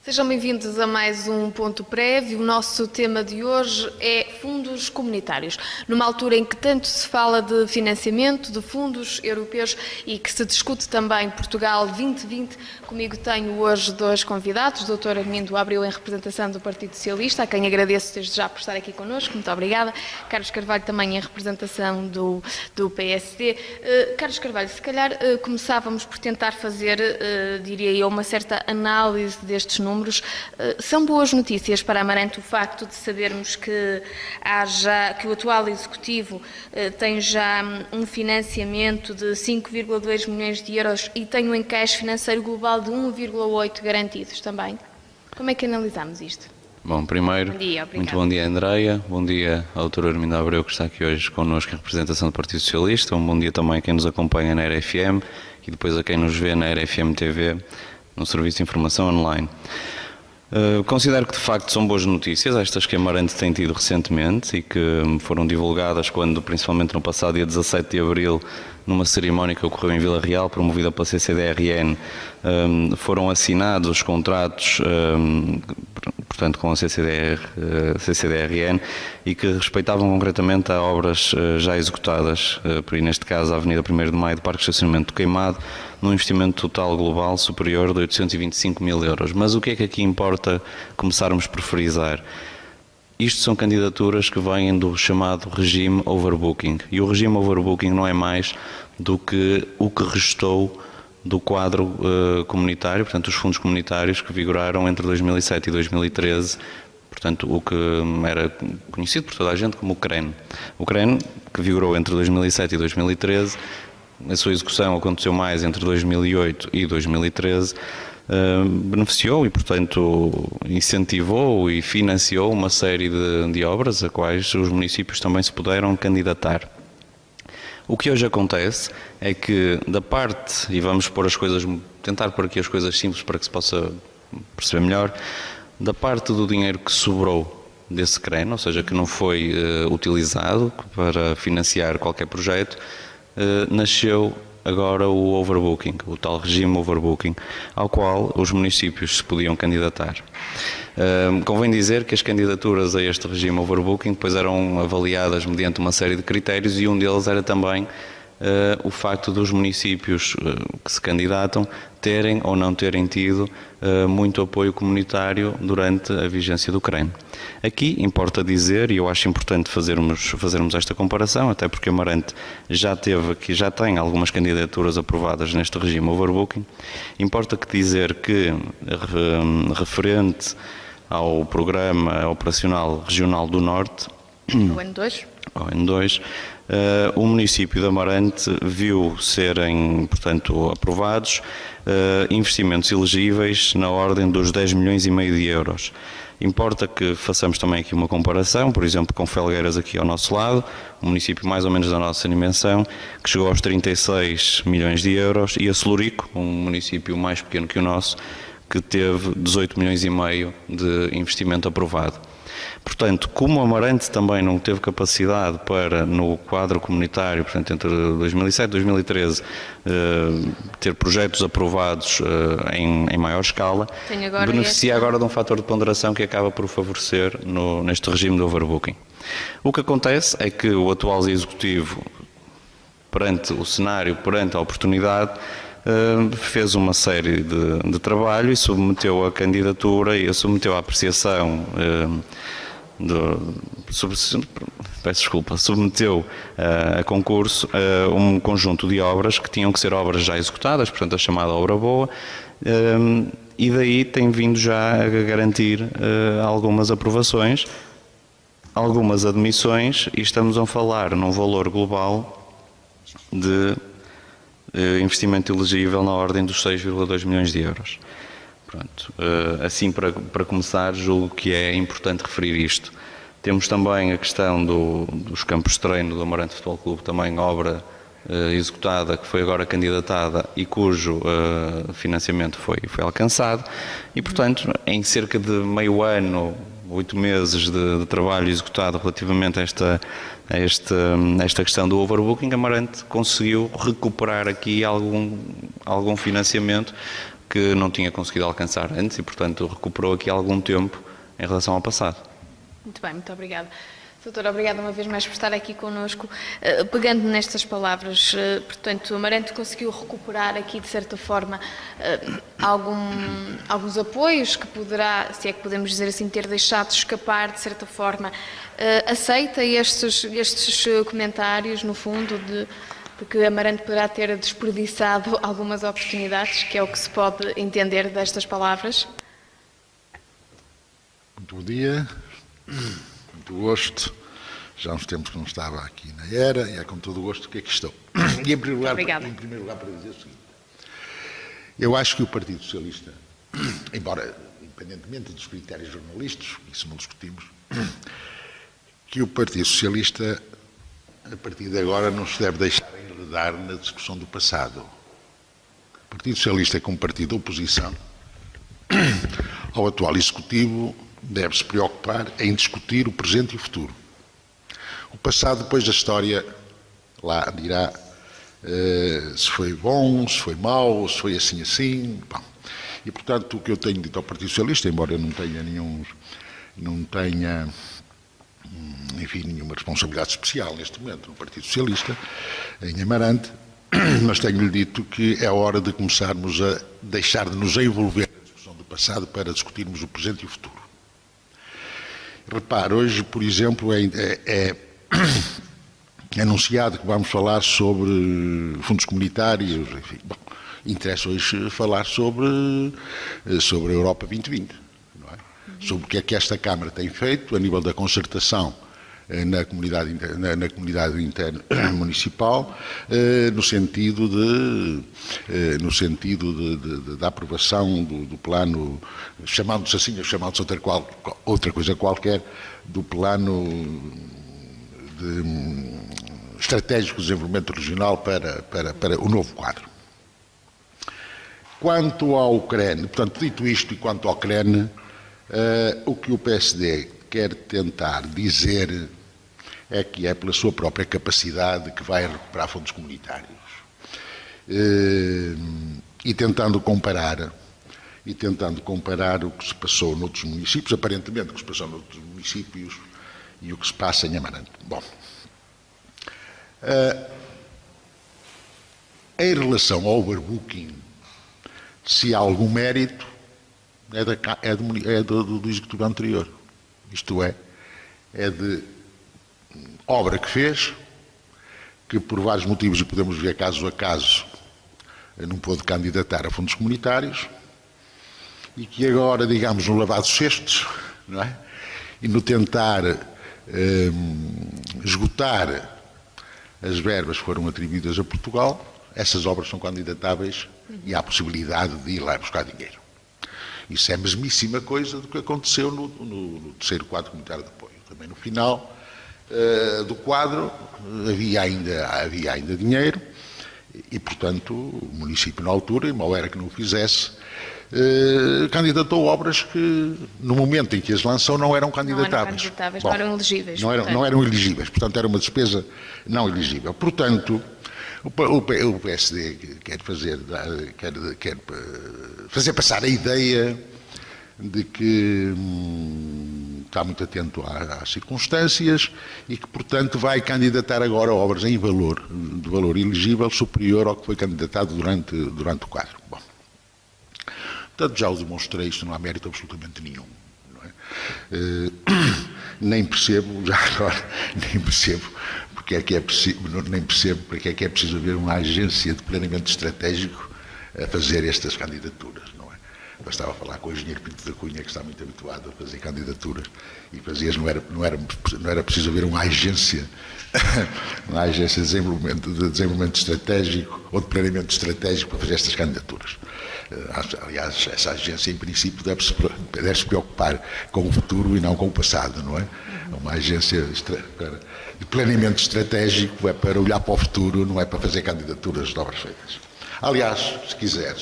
Sejam bem-vindos a mais um ponto prévio. O nosso tema de hoje é fundos comunitários. Numa altura em que tanto se fala de financiamento, de fundos europeus e que se discute também Portugal 2020, comigo tenho hoje dois convidados, o Dr. Armindo Abreu em representação do Partido Socialista, a quem agradeço desde já por estar aqui connosco, muito obrigada. Carlos Carvalho também em representação do PSD. Carlos Carvalho, se calhar começávamos por tentar fazer, diria eu, uma certa análise destes números. São boas notícias para Amarante o facto de sabermos que o atual Executivo tem já um financiamento de 5,2 milhões de euros e tem um encaixe financeiro global de 1,8 garantidos também. Como é que analisamos isto? Bom, primeiro, bom dia, muito bom dia, Andreia, bom dia ao Dr. Armindo Abreu, que está aqui hoje connosco em representação do Partido Socialista, um bom dia também a quem nos acompanha na RFM e depois a quem nos vê na RFM TV, no Serviço de Informação Online. Considero que de facto são boas notícias, estas que a Amarante tem tido recentemente e que foram divulgadas quando, principalmente no passado dia 17 de Abril, numa cerimónia que ocorreu em Vila Real, promovida pela CCDRN, foram assinados os contratos, portanto com a CCDRN, e que respeitavam concretamente a obras já executadas, por neste caso a Avenida 1º de Maio do Parque de Estacionamento do Queimado, num investimento total global superior de 825 mil euros. Mas o que é que aqui importa começarmos por frisar? Isto são candidaturas que vêm do chamado regime overbooking. E o regime overbooking não é mais do que o que restou do quadro comunitário, portanto, os fundos comunitários que vigoraram entre 2007 e 2013, portanto, o que era conhecido por toda a gente como o CREN. O CREN, que vigorou entre 2007 e 2013, a sua execução aconteceu mais entre 2008 e 2013, beneficiou e, portanto, incentivou e financiou uma série de obras a quais os municípios também se puderam candidatar. O que hoje acontece é que da parte, e vamos pôr as coisas, tentar pôr aqui as coisas simples para que se possa perceber melhor, da parte do dinheiro que sobrou desse CREN, ou seja, que não foi utilizado para financiar qualquer projeto, nasceu agora o overbooking, o tal regime overbooking, ao qual os municípios se podiam candidatar. Convém dizer que as candidaturas a este regime overbooking depois eram avaliadas mediante uma série de critérios e um deles era também o facto dos municípios que se candidatam terem ou não terem tido muito apoio comunitário durante a vigência do CREN. Aqui importa dizer, e eu acho importante fazermos esta comparação, até porque Amarante já tem algumas candidaturas aprovadas neste regime overbooking, importa dizer que, referente ao Programa Operacional Regional do Norte, o N2, o município de Amarante viu serem, portanto, aprovados investimentos elegíveis na ordem dos 10 milhões e meio de euros. Importa que façamos também aqui uma comparação, por exemplo, com Felgueiras aqui ao nosso lado, um município mais ou menos da nossa dimensão, que chegou aos 36 milhões de euros, e a Celurico, um município mais pequeno que o nosso, que teve 18 milhões e meio de investimento aprovado. Portanto, como Amarante também não teve capacidade para, no quadro comunitário, portanto, entre 2007 e 2013, ter projetos aprovados em maior escala, beneficia agora de um fator de ponderação que acaba por favorecer neste regime de overbooking. O que acontece é que o atual Executivo, perante o cenário, perante a oportunidade, fez uma série de trabalho e submeteu a candidatura e submeteu a apreciação submeteu a concurso um conjunto de obras que tinham que ser obras já executadas, portanto a chamada obra boa, e daí tem vindo já a garantir algumas aprovações, algumas admissões, e estamos a falar num valor global de investimento elegível na ordem dos 6,2 milhões de euros. Pronto, assim para começar, julgo que é importante referir isto. Temos também a questão dos campos de treino do Amarante Futebol Clube, também obra executada, que foi agora candidatada e cujo financiamento foi alcançado, e portanto em cerca de meio ano, 8 meses de trabalho executado relativamente a esta questão do overbooking, Amarante conseguiu recuperar aqui algum financiamento que não tinha conseguido alcançar antes e, portanto, recuperou aqui algum tempo em relação ao passado. Muito bem, muito obrigada. Doutora, obrigada uma vez mais por estar aqui connosco. Pegando nestas palavras, portanto, Amarante conseguiu recuperar aqui, de certa forma, alguns apoios que poderá, se é que podemos dizer assim, ter deixado escapar, de certa forma. Aceita estes comentários, no fundo, de que Amarante poderá ter desperdiçado algumas oportunidades, que é o que se pode entender destas palavras? Muito bom dia. Muito gosto. Já há uns tempos que não estava aqui na Era, e é com todo o gosto que aqui estou. E em primeiro lugar para dizer o seguinte: eu acho que o Partido Socialista, embora independentemente dos critérios jornalísticos, isso não discutimos, que o Partido Socialista, a partir de agora, não se deve deixar enredar na discussão do passado. O Partido Socialista, como partido de oposição ao atual Executivo, deve-se preocupar em discutir o presente e o futuro. O passado, depois da história, lá dirá se foi bom, se foi mau, se foi assim. Bom. E, portanto, o que eu tenho dito ao Partido Socialista, embora eu não tenha nenhuma responsabilidade especial neste momento no Partido Socialista, em Amarante, mas tenho-lhe dito que é hora de começarmos a deixar de nos envolver na discussão do passado para discutirmos o presente e o futuro. Repare, hoje, por exemplo, é anunciado que vamos falar sobre fundos comunitários, enfim. Bom, interessa hoje falar sobre a Europa 2020, não é? Sobre o que é que esta Câmara tem feito a nível da concertação na comunidade interna municipal, no sentido da aprovação do plano, chamando-se assim, chamando-se outra coisa qualquer, do plano estratégico de desenvolvimento regional para o novo quadro. Quanto à Ucrânia, portanto, dito isto, e quanto à Ucrânia, o que o PSD quer tentar dizer é que é pela sua própria capacidade que vai recuperar fundos comunitários. E tentando comparar o que se passou noutros municípios, aparentemente o que se passou noutros municípios e o que se passa em Amarante. Bom, em relação ao overbooking, se há algum mérito, é do executivo anterior. Isto é de obra que fez, que por vários motivos, e podemos ver caso a caso, não pôde candidatar a fundos comunitários, e que agora, digamos, no lavar dos cestos, não é? E no tentar esgotar as verbas que foram atribuídas a Portugal, essas obras são candidatáveis e há a possibilidade de ir lá buscar dinheiro. Isso é a mesmíssima coisa do que aconteceu no terceiro quadro comunitário de apoio. Também no final do quadro havia ainda dinheiro e, portanto, o município na altura, e mal era que não o fizesse, candidatou obras que, no momento em que as lançou, não eram candidatáveis. Não eram elegíveis. Não eram elegíveis, portanto, era uma despesa não elegível. Portanto, o PSD quer fazer passar a ideia de que está muito atento às circunstâncias e que, portanto, vai candidatar agora obras de valor elegível superior ao que foi candidatado durante o quadro. Bom, portanto, já o demonstrei, isto não há mérito absolutamente nenhum. Não é? Nem percebo porque é que é preciso haver uma agência de planeamento estratégico a fazer estas candidaturas, não é? Bastava falar com o engenheiro Pinto da Cunha, que está muito habituado a fazer candidaturas, e não era preciso haver uma agência de desenvolvimento estratégico ou de planeamento estratégico para fazer estas candidaturas. Aliás, essa agência, em princípio, deve-se preocupar com o futuro e não com o passado, não é? Uma agência de planeamento estratégico é para olhar para o futuro, não é para fazer candidaturas de obras feitas. Aliás, se quiser,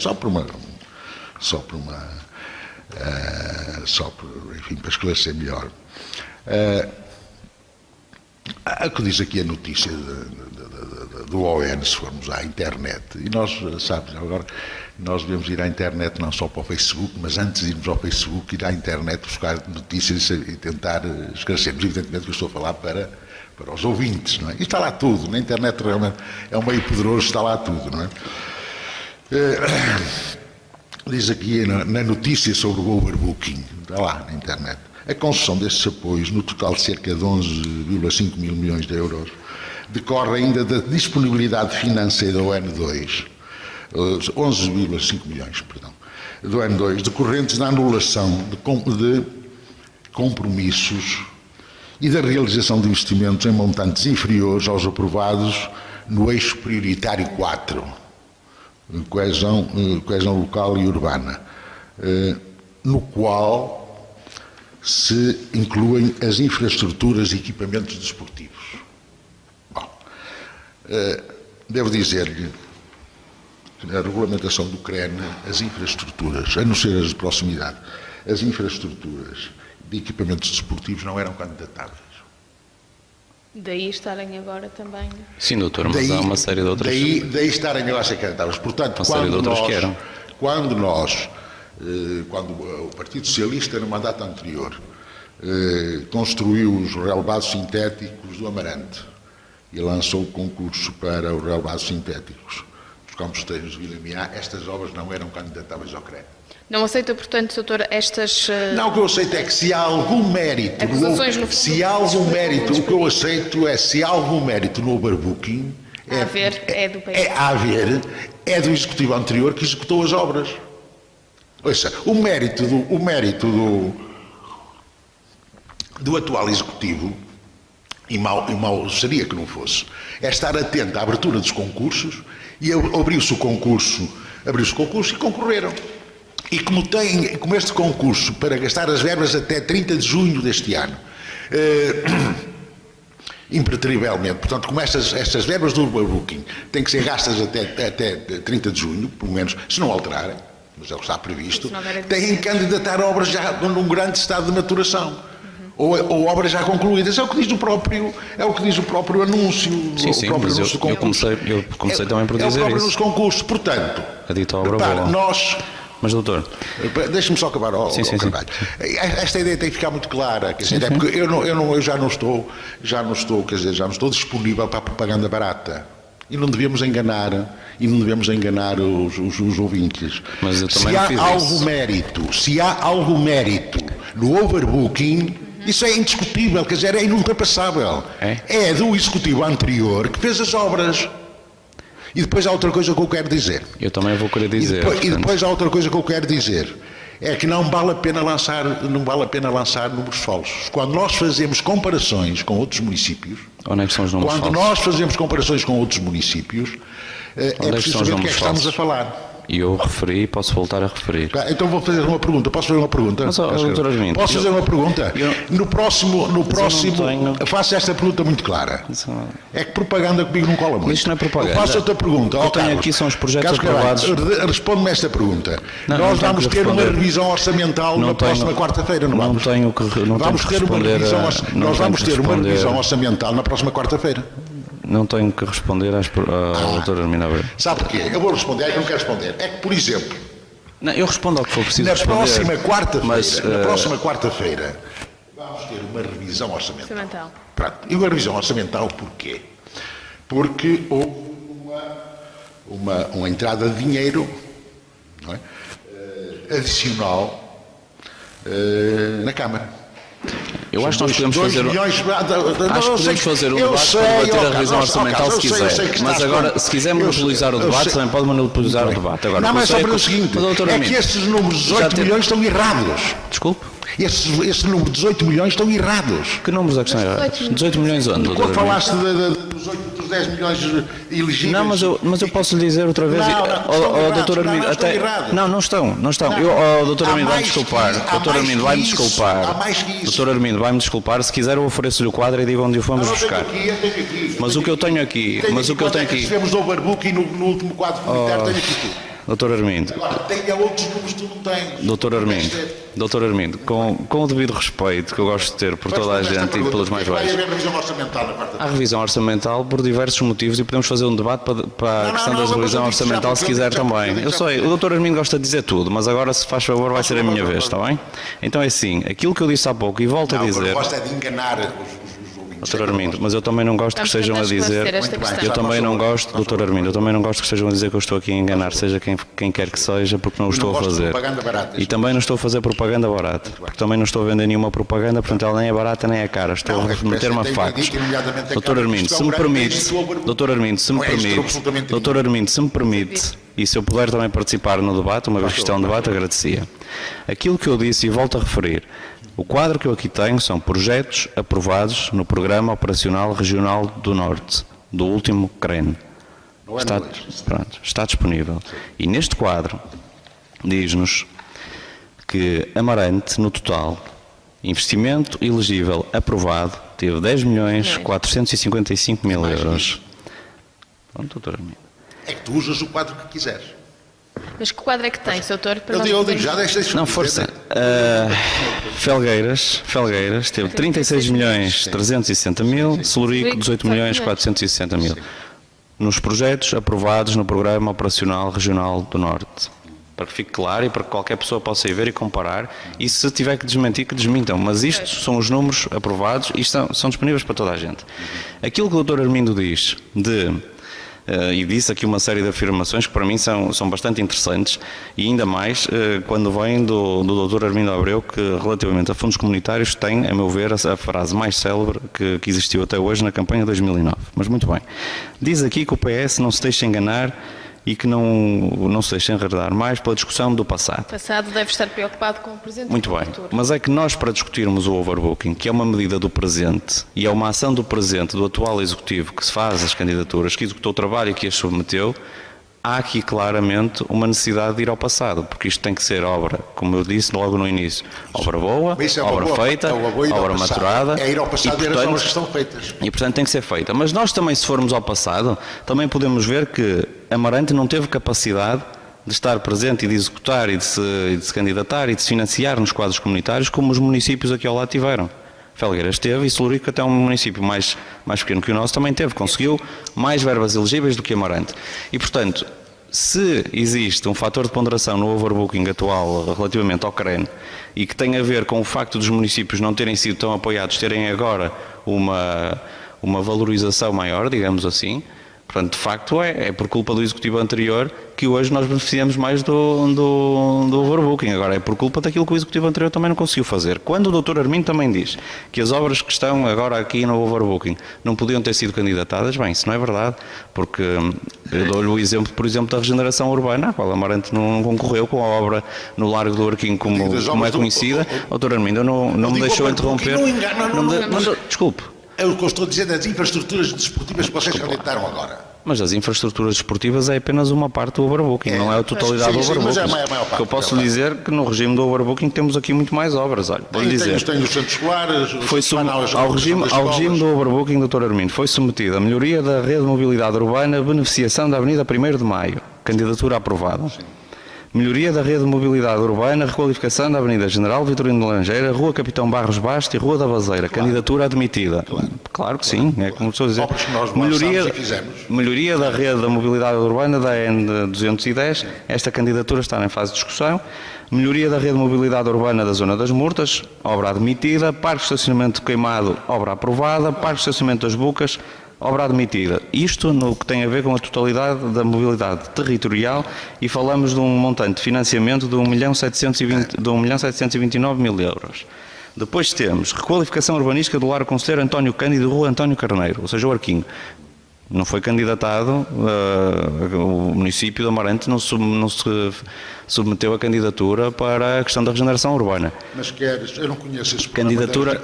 para esclarecer melhor, O que diz aqui a notícia do ON, se formos à internet, e nós, sabes, agora nós devemos ir à internet não só para o Facebook, mas antes de irmos ao Facebook, ir à internet buscar notícias e tentar esclarecermos. Evidentemente que eu estou a falar para os ouvintes, não é? E está lá tudo, na internet realmente é um meio poderoso, está lá tudo, não é? Diz aqui na notícia sobre o overbooking, está lá na internet, a concessão destes apoios, no total de cerca de 11,5 mil milhões de euros, decorre ainda da disponibilidade financeira do N2, 11,5 milhões, perdão, do N2, decorrentes da anulação de compromissos e da realização de investimentos em montantes inferiores aos aprovados no eixo prioritário 4, coesão local e urbana, no qual se incluem as infraestruturas e equipamentos desportivos. Bom, devo dizer-lhe que na regulamentação do CREN, as infraestruturas, a não ser as de proximidade, as infraestruturas de equipamentos desportivos não eram candidatáveis. Daí estarem agora também. Sim, doutor, mas há uma série de outras. Daí estarem agora a ser candidatáveis. Portanto, quando o Partido Socialista, no mandato anterior, construiu os relevados sintéticos do Amarante e lançou o concurso para os relevados sintéticos dos campos esteiros de Vila Miá, estas obras não eram candidatáveis ao CREN. Não aceita, portanto, doutor, estas... Não, o que eu aceito é que se há algum mérito... Acusações no se há algum mérito, o que eu aceito é se há algum mérito no overbooking... É do Executivo anterior que executou as obras. Ouça, o mérito do atual Executivo, e mal seria que não fosse, é estar atento à abertura dos concursos, e abriu-se o concurso e concorreram. E como este concurso para gastar as verbas até 30 de junho deste ano, impreterivelmente, portanto, como estas verbas do overbooking têm que ser gastas até 30 de junho, pelo menos, se não alterarem, mas é o que está previsto, têm que candidatar obras já num grande estado de maturação. Ou obras já concluídas, é o que diz o próprio anúncio. Sim, mas eu comecei também por dizer isso. É o próprio nos concursos, portanto, a dita obra boa. Nós... Mas, doutor... Deixe-me só acabar ao Carvalho. Esta ideia tem que ficar muito clara, quer dizer, é porque eu já não estou disponível para a propaganda barata. E não devemos enganar os ouvintes. Mas eu também se há algum mérito no overbooking, isso é indiscutível, quer dizer, é inultrapassável. É do Executivo anterior que fez as obras. E depois há outra coisa que eu quero dizer. Eu também vou querer dizer. E depois há outra coisa que eu quero dizer. É que não vale a pena lançar números falsos. Quando nós fazemos comparações com outros municípios... Onde é que são os números falsos? Quando nós fazemos comparações com outros municípios, é preciso saber o que é que estamos a falar. E eu referi e posso voltar a referir. Então vou fazer uma pergunta. Posso fazer uma pergunta? Mas, doutor Armindo, posso fazer uma pergunta? No próximo faço esta pergunta muito clara. É que propaganda comigo não cola muito. Isto não é propaganda. Eu faço outra pergunta. Eu tenho aqui são os projetos aprovados. Responde-me esta pergunta. Nós vamos ter uma revisão orçamental na próxima quarta-feira, não vamos? Nós vamos ter uma revisão orçamental na próxima quarta-feira. Não tenho que responder ao doutor Armindo Abreu. Sabe porquê? Eu vou responder, é que não quero responder. É que, por exemplo... Não, eu respondo ao que for preciso responder. Na próxima quarta-feira vamos ter uma revisão orçamental. Pronto. E uma revisão orçamental porquê? Porque houve uma entrada de dinheiro, não é? Adicional na Câmara. Eu acho que nós podemos fazer um debate para ter a revisão orçamental se quiser. Mas agora, se quiser monopolizar o debate, também pode monopolizar o debate. Agora, não, mas só para o seguinte, é que estes números de 18 milhões estão errados. Desculpe? Este número de 18 milhões estão errados. Que números é que estão errados? 18 milhões onde? Quando falaste dos 10 milhões elegíveis... Não, mas eu posso lhe dizer outra vez... Doutor Armindo, até... Não estão. Doutor Armindo, vai-me desculpar. Doutor Armindo, vai-me desculpar. Doutor Armindo, vai-me desculpar. Se quiser, eu ofereço-lhe o quadro e digo onde o fomos buscar. Mas o que eu tenho aqui... Tivemos o overbooking no último quadro comunitário, tenho aqui tudo. Doutor Armindo, Agora, tenha outros números que tu não tens. Doutor Armindo, com o devido respeito que eu gosto de ter por toda a gente e pelos mais Vai baixos. haver revisão orçamental na quarta-feira. Há revisão orçamental por diversos motivos e podemos fazer um debate para a questão da revisão orçamental se quiser também. Eu sei, o Dr. Armindo gosta de dizer tudo, mas agora, se faz favor, vai ser a minha vez, está bem? Então é assim, aquilo que eu disse há pouco e volto a dizer... Gosta de enganar os ouvintes. Dr. Armindo, mas eu também não gosto que estejam a dizer... Eu também não gosto, Dr. Armindo, eu também não gosto que estejam a dizer que eu estou aqui a enganar, seja quem quer que seja, porque não o estou a fazer. E também não estou a fazer propaganda barata, porque também não estou a vender nenhuma propaganda, portanto ela nem é barata nem é cara. Estou a meter-me a factos. Dr. Armindo, se me permite, Dr. Armindo, se me permite, Dr. Armindo, se me permite, e se eu puder também participar no debate, uma vez que isto é um debate, agradecia. Aquilo que eu disse e volto a referir, o quadro que eu aqui tenho são projetos aprovados no Programa Operacional Regional do Norte, do último CREN. Está disponível. E neste quadro diz-nos que Amarante, no total, investimento elegível aprovado, teve 10.455.000 euros. Pronto, doutor Armindo. É que tu usas o quadro que quiseres. Mas que quadro é que tem, doutor? Eu digo já, deixa Não, força. Felgueiras teve 36.360.000, Celurico 18.460.000. Nos projetos aprovados no Programa Operacional Regional do Norte. Para que fique claro e para que qualquer pessoa possa ir ver e comparar, e se tiver que desmentir, que desmintam. Mas isto são os números aprovados e são disponíveis para toda a gente. Aquilo que o Dr. Armindo diz e disse aqui uma série de afirmações que para mim são bastante interessantes, e ainda mais quando vem do Dr. Armindo Abreu, que relativamente a fundos comunitários tem, a meu ver, a frase mais célebre que existiu até hoje na campanha de 2009. Mas muito bem. Diz aqui que o PS não se deixa enganar e que não se deixa enredar mais pela discussão do passado. O passado deve estar preocupado com o presente. Muito bem, mas é que nós, para discutirmos o overbooking, que é uma medida do presente e é uma ação do presente do atual Executivo que se faz as candidaturas, que executou o trabalho e que as submeteu, há aqui claramente uma necessidade de ir ao passado, porque isto tem que ser obra, como eu disse logo no início, obra boa, obra feita, obra maturada. É ir ao passado e as obras que estão feitas. E portanto tem que ser feita. Mas nós também, se formos ao passado, também podemos ver que Amarante não teve capacidade de estar presente e de executar e de se candidatar e de se financiar nos quadros comunitários como os municípios aqui ao lado tiveram. Felgueiras teve e Celurico, até um município mais pequeno que o nosso, também teve. Conseguiu mais verbas elegíveis do que Amarante. E, portanto, se existe um fator de ponderação no overbooking atual relativamente ao CREN e que tem a ver com o facto dos municípios não terem sido tão apoiados, terem agora uma valorização maior, digamos assim, portanto, de facto, é por culpa do Executivo anterior que hoje nós beneficiamos mais do overbooking. Agora, é por culpa daquilo que o Executivo anterior também não conseguiu fazer. Quando o Dr. Armindo também diz que as obras que estão agora aqui no overbooking não podiam ter sido candidatadas, bem, isso não é verdade, porque eu dou-lhe o exemplo, por exemplo, da regeneração urbana, a qual Amarante não concorreu com a obra no Largo do Arquim, como é conhecida. Dr. Armindo não me deixou interromper. Desculpe. É o que eu estou a dizer das infraestruturas desportivas que vocês candidataram agora. Mas as infraestruturas desportivas é apenas uma parte do overbooking, não é a totalidade do overbooking. Mas é a maior parte. Eu posso lhe dizer que no regime do overbooking temos aqui muito mais obras. Olha, vou-lhe dizer. Tem os centros escolares, ao regime do overbooking, Dr. Armindo, foi submetida a melhoria da rede de mobilidade urbana, beneficiação da Avenida 1º de Maio, candidatura aprovada. Sim. Melhoria da rede de mobilidade urbana, requalificação da Avenida General Vitorino de Laranjeira, Rua Capitão Barros Basto e Rua da Baseira. Claro. Candidatura admitida. Claro que sim, é como estou a dizer. Melhoria da rede da mobilidade urbana da N210. Esta candidatura está em fase de discussão. Melhoria da rede de mobilidade urbana da Zona das Murtas, obra admitida. Parque de estacionamento queimado, obra aprovada. Parque de estacionamento das Bucas, obra admitida. Isto no que tem a ver com a totalidade da mobilidade territorial, e falamos de um montante de financiamento de 1.729.000 euros. Depois temos requalificação urbanística do Largo Conselheiro António Cândido, Rua António Carneiro, ou seja, o Arquinho. Não foi candidatado, o município de Amarante não se submeteu a candidatura para a questão da regeneração urbana. Mas queres, eu não conheço esse candidatura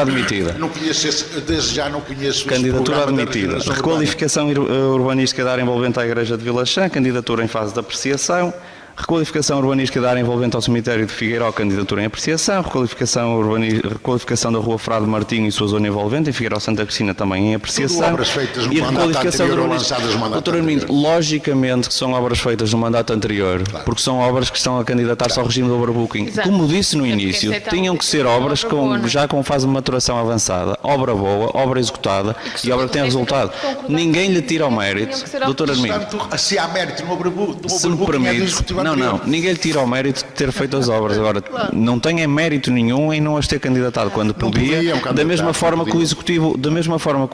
admitida. Não conheço desde já não conheço candidatura admitida. Requalificação urbanística da área envolvente à Igreja de Vila Chã, candidatura em fase de apreciação. Requalificação urbanística da área envolvente ao cemitério de Figueiró, candidatura em apreciação. Requalificação da rua Frade Martinho e sua zona envolvente, em Figueiró Santa Cristina, também em apreciação. Tudo obras feitas no mandato anterior ou lançadas no mandato anterior. Logicamente que são obras feitas no mandato anterior, claro, porque são obras que estão a candidatar-se ao regime do overbooking. Exato. Como disse no início, tinham que ser obras já com fase de maturação avançada, obra boa, obra executada e obra que tem resultado. Ninguém lhe tira o mérito, Dr. Armindo. Se há mérito no overbooking, Se me permite, não, ninguém lhe tira o mérito de ter feito as obras. Agora, não tem mérito nenhum em não as ter candidatado quando podia, da mesma forma que o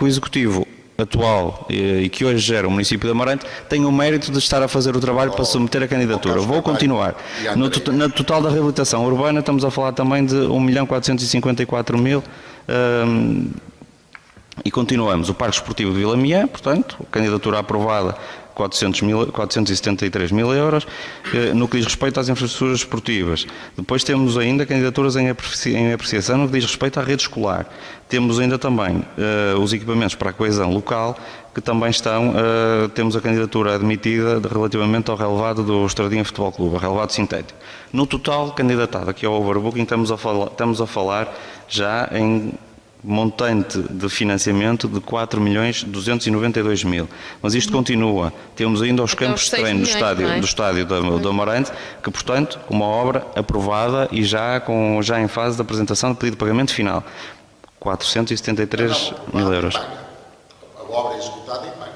Executivo atual e que hoje gera o município de Amarante tem o mérito de estar a fazer o trabalho para submeter a candidatura. Vou continuar. No total da reabilitação urbana estamos a falar também de 1.454.000 e continuamos. O Parque Esportivo de Vila Miã, portanto, candidatura aprovada, 473 mil euros, no que diz respeito às infraestruturas esportivas. Depois temos ainda candidaturas em apreciação no que diz respeito à rede escolar. Temos ainda também os equipamentos para a coesão local, que também temos a candidatura admitida relativamente ao relevado do Estradinha Futebol Clube, o relevado sintético. No total, candidatado aqui ao overbooking, estamos a falar já em montante de financiamento de 4.292.000. Mas isto continua. Temos ainda os campos de treino do estádio do Amarante, que, portanto, uma obra aprovada e já em fase de apresentação de pedido de pagamento final. 473 mil euros. A obra é executada e paga.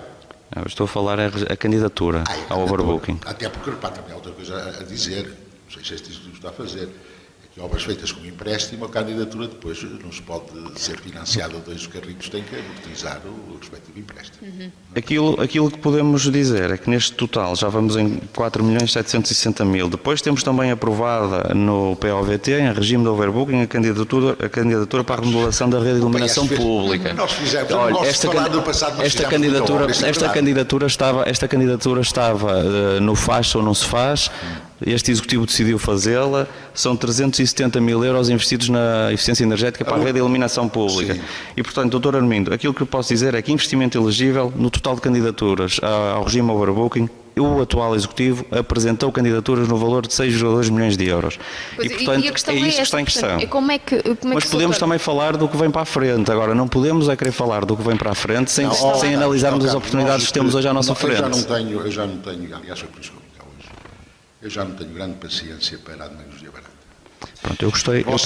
Eu estou a falar a candidatura ao overbooking. Até porque, também há outra coisa a dizer, não sei se este Instituto está a fazer, obras feitas com empréstimo, a candidatura depois não se pode ser financiada, dois carrinhos têm que utilizar o respectivo empréstimo. Aquilo que podemos dizer é que neste total já vamos em 4.760.000. Depois temos também aprovada no POVT, em regime de overbooking, a candidatura para a remodelação da rede de iluminação pública. Nós fizemos, esta candidatura estava no faz ou não se faz. Este Executivo decidiu fazê-la, são 370 mil euros investidos na eficiência energética para a rede de iluminação pública. Sim. E, portanto, Dr. Armindo, aquilo que eu posso dizer é que investimento elegível no total de candidaturas ao regime overbooking, o atual Executivo apresentou candidaturas no valor de 6,2 milhões de euros. Pois, e, portanto, é isso que está em questão. Mas podemos também falar do que vem para a frente. Agora, não podemos querer falar do que vem para a frente sem analisarmos as oportunidades que temos hoje à nossa frente. Eu já não tenho, aliás, foi por isso que eu já não tenho grande paciência para a demagogia barata. Pronto, eu gostei. Eu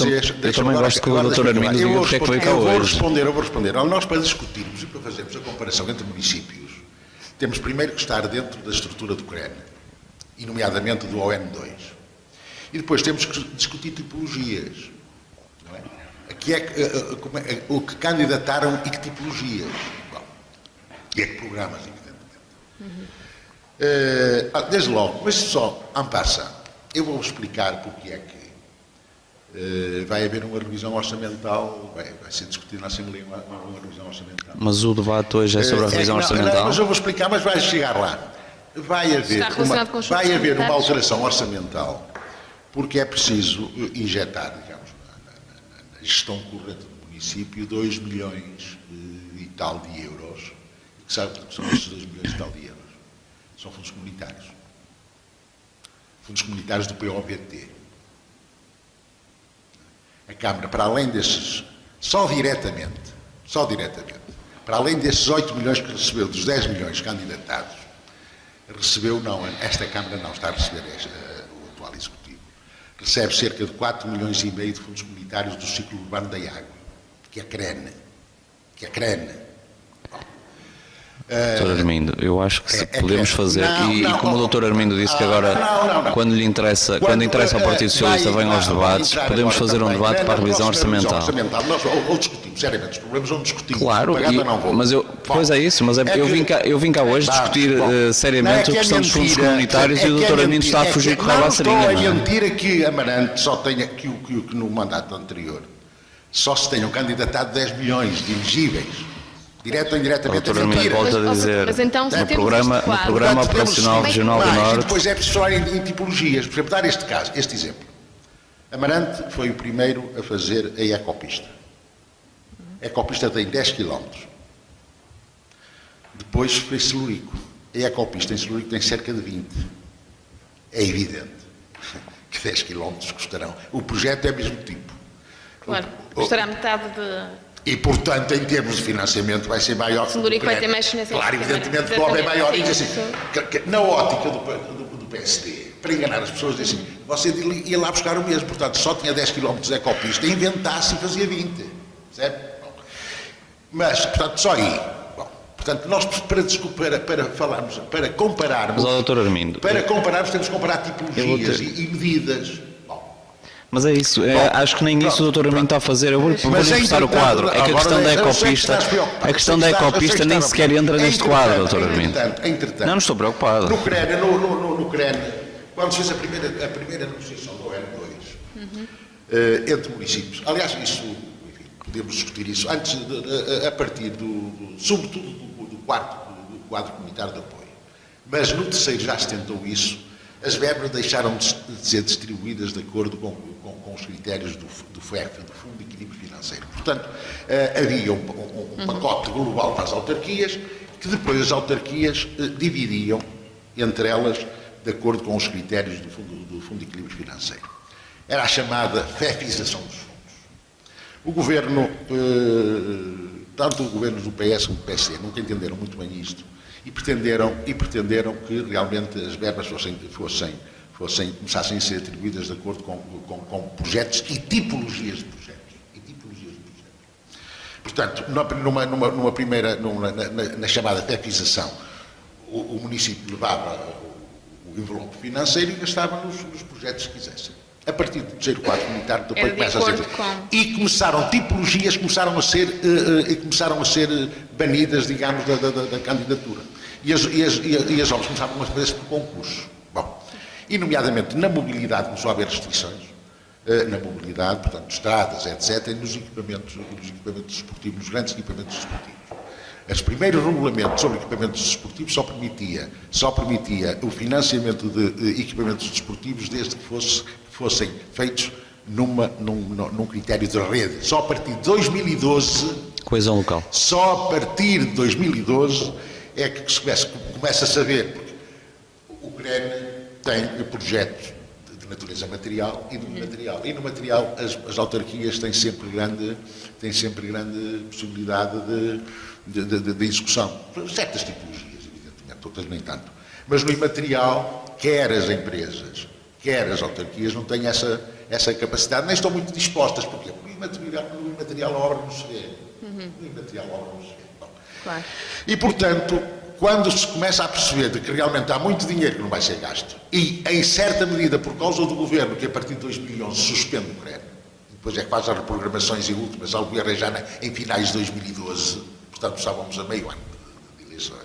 também gosto que o Dr. Armindo diga porque é que veio cá hoje. Eu vou responder. Nós, para discutirmos e para fazermos a comparação entre municípios, temos primeiro que estar dentro da estrutura do CREN, e nomeadamente do ON2. E depois temos que discutir tipologias. Não é? O que candidataram e que tipologias. Bom, e é que programas, evidentemente. Desde logo, mas só en passant, eu vou explicar porque é que vai haver uma revisão orçamental, vai ser discutida na Assembleia uma revisão orçamental. Mas o debate hoje é sobre a revisão orçamental? Não, mas eu vou explicar, mas vai chegar lá. Vai haver uma alteração orçamental, porque é preciso injetar, digamos, na gestão corrente do município, 2 milhões e tal de euros. E que sabe que são esses 2 milhões e tal de euros? São fundos comunitários. Fundos comunitários do POVT. A Câmara, para além desses, só diretamente, para além desses 8 milhões que recebeu, dos 10 milhões candidatados, esta Câmara não está a receber o atual Executivo. Recebe cerca de 4 milhões e meio de fundos comunitários do ciclo urbano da água, que é a CREN. Dr. Armindo, eu acho que podemos fazer, e como o Dr. Armindo disse que agora, quando interessa ao Partido Socialista, vem aos debates, podemos fazer um debate para a revisão orçamental. Ou discutimos seriamente os problemas, ou discutimos. Claro, pois é isso, mas eu vim cá hoje discutir seriamente a questão dos fundos comunitários e o Dr. Armindo está a fugir com a seringa. Não é mentira que Amarante só tenha, que no mandato anterior, só se tenham candidatado 10 milhões de elegíveis. Direto ou indiretamente, é mentira. Volto a dizer, mas então, no programa operacional regional do Norte... Depois é preciso falar em tipologias. Por exemplo, dar este exemplo. Amarante foi o primeiro a fazer a ecopista. A ecopista tem 10 km. Depois fez Celurico. A ecopista em Celurico tem cerca de 20. é evidente que 10 km custarão. O projeto é o mesmo tipo. Claro, custará metade de... E, portanto, em termos de financiamento, vai ser maior que o Celúrico vai ter mais financiamento. Claro, evidentemente, que o homem é maior. E diz assim, na ótica do PSD, para enganar as pessoas, diz assim, você ia lá buscar o mesmo, portanto, só tinha 10 km de ecopista, inventasse e fazia 20. Certo? Mas, portanto, só aí. Bom, portanto, nós, para falarmos, para compararmos... Mas, Dr. Armindo... Para compararmos, temos que comparar tipologias e medidas. Mas é isso, acho que nem isso o Dr. Armindo está a fazer. Eu vou-lhe mostrar o quadro. É que a questão da ecopista, nem sequer entra neste quadro, Dr. Armindo. Não estou preocupado. No CREN, quando se fez a primeira negociação do ON2, entre municípios, aliás, isso, enfim, podemos discutir isso, antes, a partir sobretudo do quadro comunitário de apoio. Mas no terceiro já se tentou isso. As verbas deixaram de ser distribuídas de acordo com os critérios do FEF, do Fundo de Equilíbrio Financeiro. Portanto, havia um pacote global para as autarquias, que depois as autarquias dividiam entre elas de acordo com os critérios do Fundo de Equilíbrio Financeiro. Era a chamada FEFização dos fundos. O governo, tanto os governos do PS como do PSD, nunca entenderam muito bem isto, e pretenderam que realmente as verbas começassem a ser atribuídas de acordo com projetos e tipologias de projetos. Portanto, na chamada FEFização, o município levava o envelope financeiro e gastava nos projetos que quisessem. A partir do terceiro quadro comunitário, depois começa a ser... E tipologias começaram a ser banidas, digamos, da candidatura. E as obras começaram a fazer-se por concurso. Bom, e nomeadamente na mobilidade começou a haver restrições, na mobilidade, portanto, estradas, etc., e nos equipamentos desportivos, nos grandes equipamentos desportivos. Os primeiros regulamentos sobre equipamentos desportivos só permitia o financiamento de equipamentos desportivos desde que fossem feitos num critério de rede. Só a partir de 2012... Coesão local. Só a partir de 2012 é que se começa a saber, porque o CREN tem projetos de natureza material e de imaterial. E no material as autarquias têm sempre grande possibilidade de execução. Certas tipologias, evidentemente, outras nem tanto. Mas no imaterial, quer as empresas, quer as autarquias não têm essa capacidade, nem estão muito dispostas. Porquê? Porque no imaterial a obra não se vê. No imaterial a obra não se vê. Claro. E, portanto, quando se começa a perceber de que realmente há muito dinheiro que não vai ser gasto, e, em certa medida, por causa do governo, que a partir de 2011 suspende o CREN, depois é que faz as reprogramações e últimas, algo já em finais de 2012, portanto estávamos a meio ano de eleições,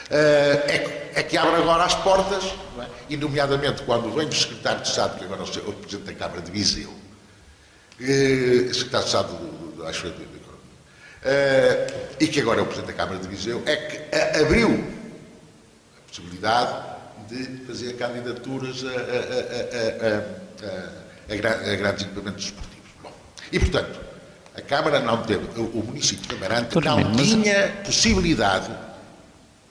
é que abre agora as portas, não é? E, nomeadamente, quando vem o secretário de Estado, que agora é o Presidente da Câmara de Viseu, secretário de Estado acho que foi e que agora é o Presidente da Câmara de Viseu, é que abriu a possibilidade de fazer candidaturas a grandes equipamentos desportivos. Bom, e, portanto, a Câmara não teve, o município de Amarante não tinha possibilidade,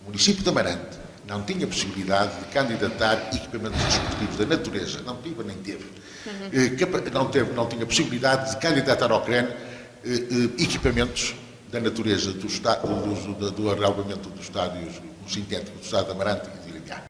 o município de Amarante não tinha possibilidade de candidatar equipamentos desportivos da natureza, não teve, não tinha possibilidade de candidatar ao CREN equipamentos da natureza do arrelvamento dos estádios sintéticos do Estado de Amarante e de Ilha.